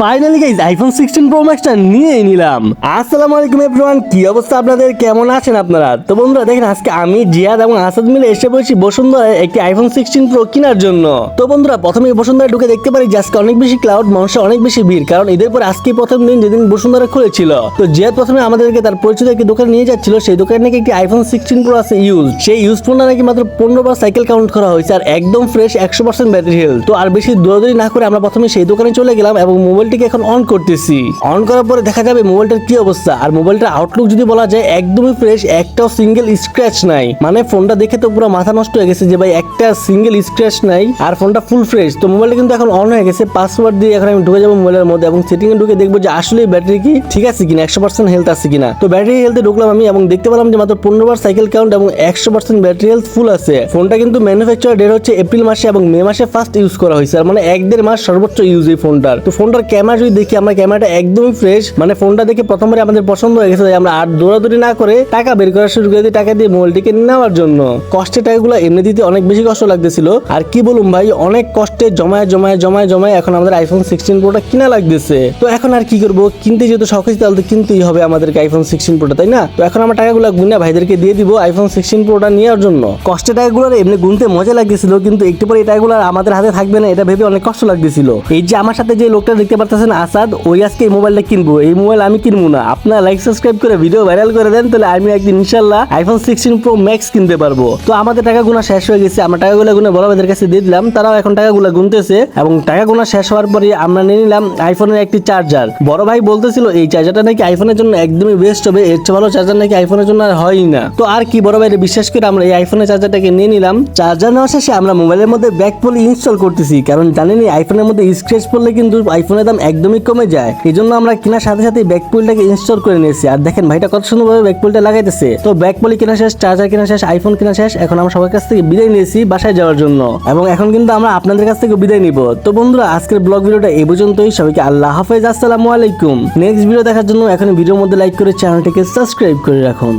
Finally guys iPhone 16 pro ম্যাক্সটা নিয়েই নিলাম। আসসালামু আলাইকুম এভরিওয়ান, কি অবস্থা আপনাদের, কেমন আছেন আপনারা? তো বন্ধুরা দেখেন, আজকে আমি জিয়াদ এবং আসাদ মিলে এসে বসি বসুন্ধরায় একটি আইফোন 16 প্রো কেনার জন্য। তো বন্ধুরা প্রথমে বসুন্ধরায় ঢুকে দেখতে পারি যে আজকে অনেক বেশি ক্লাউড, মানুষের অনেক বেশি ভিড়, কারণ এদের পর আজকে প্রথম দিন যেদিন বসুন্ধরা খুলেছিল। তো জিয়াদ প্রথমে আমাদেরকে তার পরিচিত একটি দোকান নিয়ে যাচ্ছিল, সেই দোকানে নাকি একটি আইফোন 16 প্রো আছে ইউজ। সেই ইউজ ফোনটা নাকি মাত্র 15 বার সাইকেল কাউন্ট করা হয়েছে আর একদম ফ্রেশ 100% ব্যাটারি হেলথ। তো আর বেশি দৌড়াদৌড়ি না করে আমরা প্রথমে সেই দোকানে চলে গেলাম এবং মোবাইলটিকে এখন অন করতেছি। অন করার পরে দেখা যাবে মোবাইলটার কি অবস্থা। আর মোবাইলটার আউটলুক যদি বলা যায় একদমই ফ্রেশ, একটাও সিঙ্গেল স্ক্র্যাচ নাই। মানে ফোনটা দেখে তো পুরো মাথা নষ্ট হয়ে গেছে যে ভাই একটা সিঙ্গেল স্ক্র্যাচ নাই আর ফোনটা ফুল ফ্রেশ। তো মোবাইলটা কিন্তু এখন অন হয়ে গেছে। পাসওয়ার্ড দিয়ে এখন আমি ঢুকে যাবো মোবাইলের মধ্যে এবং সেটিং এ ঢুকে দেখবো যে আসলে ব্যাটারি কি ঠিক আছে কিনা, 100% হেলথ আছে কিনা। তো ব্যাটারি হেলথে ঢুকলাম আমি এবং দেখতে পেলাম যে মাত্র 15 বার সাইকেল কাউন্ট এবং 100% ব্যাটারি হেলথ ফুল আছে। ফোনটা কিন্তু ম্যানুফ্যাকচার ডেট হচ্ছে এপ্রিল মাসে এবং মে মাসে ফার্স্ট ইউজ করা হয়েছে, আর মানে 1-1.5 মাস সর্বোচ্চ ইউজ এই ফোনটার। তো ফোনটার ক্যামেরা যদি দেখি আমরা, ক্যামেরাটা একদমই ফ্রেশ। মানে ফোনটা দেখে প্রথমবারে আমাদের পছন্দ হয়ে গেছে, আমরা আর দৌড়াদৌড়ি না করে টাকা বের করা শুরু করে দিই, টাকা দিয়ে মোবাইলটিকে নেওয়ার জন্য। কষ্টের টাকাগুলো এমনি দিতে অনেক বেশি কষ্ট লাগতেছিল, আর কি বলুম ভাই, অনেক কষ্টে জমায় জমায় জমায় জমায় এখন আমাদের আইফোন 16 প্রোটা কিনা লাগতেছে। তো এখন আর কি করবো, কিনতে যেহেতু শখ হয়েছে তাহলে তো কিনতেই হবে আমাদেরকে আইফোন 16 প্রোটা, তাই না? তো এখন আমরা টাকাগুলো গুনে ভাইদেরকে দিয়ে দিব আইফোন 16 প্রোটা নেওয়ার জন্য। কষ্টের টাকাগুলো এমনি গুনতে মজা লাগতেছিল, কিন্তু একটু পরে এই টাকাগুলো আমাদের হাতে থাকবে না এটা ভেবে অনেক কষ্ট লাগতেছিল। এই যে আমার সাথে যে লোকটা দেখতে পারতেছেন আসাদ, ওই আজকে এই মোবাইলটা কিনবো। এই মোবাইল আমি কিনবো না, আপনারা লাইক সাবস্ক্রাইব করে ভিডিও ভাইরাল করে দেন, তাহলে আমি একদিন ইনশাল্লাহ আইফোন 16 প্রো ম্যাক্স কিনতে পারবো। তো আমাদের টাকা গোনা শেষ হয়ে গেছে, আমরা টাকাগুলো গুনে বড় ভাইদের কাছে দিয়ে দিলাম, তারাও এখন টাকাগুলো গুনতেছে এবং টাকা গোনা শেষ হওয়ার পরে আমরা নিয়ে নিলাম আইফোনের একটি চার্জার। বড় ভাই বলতেছিল এই চার্জারটা নাকি আইফোনের জন্য একদমই বেস্ট হবে, এর চেয়ে ভালো চার্জার নাকি আইফোনের জন্য আর হয়ই না। তো আর কি, বড় ভাইরে বিশ্বাস করে আমরা এই আইফোনের চার্জারটাকে নিয়ে নিলাম। চার্জার নেওয়া শেষে আমরা মোবাইলের মধ্যে ব্যাক পলি ইনস্টল করতেছি, কারণ জানেনই আইফোনের মধ্যে স্ক্র্যাচ পড়লে কিন্তু আইফোনের দাম একদমই কমে যায়। এই জন্য আমরা কেনার সাথে সাথে ব্যাক পলিটাকে ইনস্টল করে নিয়েছি। আর দেখেন ভাইটা কত সুন্দরভাবে ব্যাক পলিটা লাগাইতেছে। তো ব্যাক পলি কেনা শেষ, চার্জার কেনা শেষ, আইফোন কেনা শেষ। এখন আমরা সবার কাছ থেকে বিদায় নিয়েছি বাসায় যাওয়ার জন্য এবং এখন কিন্তু আমরা আপনাদের কাছ থেকে বিদায় নিব। তো বন্ধুরা আজকের ব্লগ ভিডিওটা এই পর্যন্তই। সবাইকে আল্লাহ হাফেজ, আসসালামু আলাইকুম। নেক্সট ভিডিও দেখার জন্য এখন ভিডিওর মধ্যে লাইক করে চ্যানেলটিকে সাবস্ক্রাইব করে রাখুন।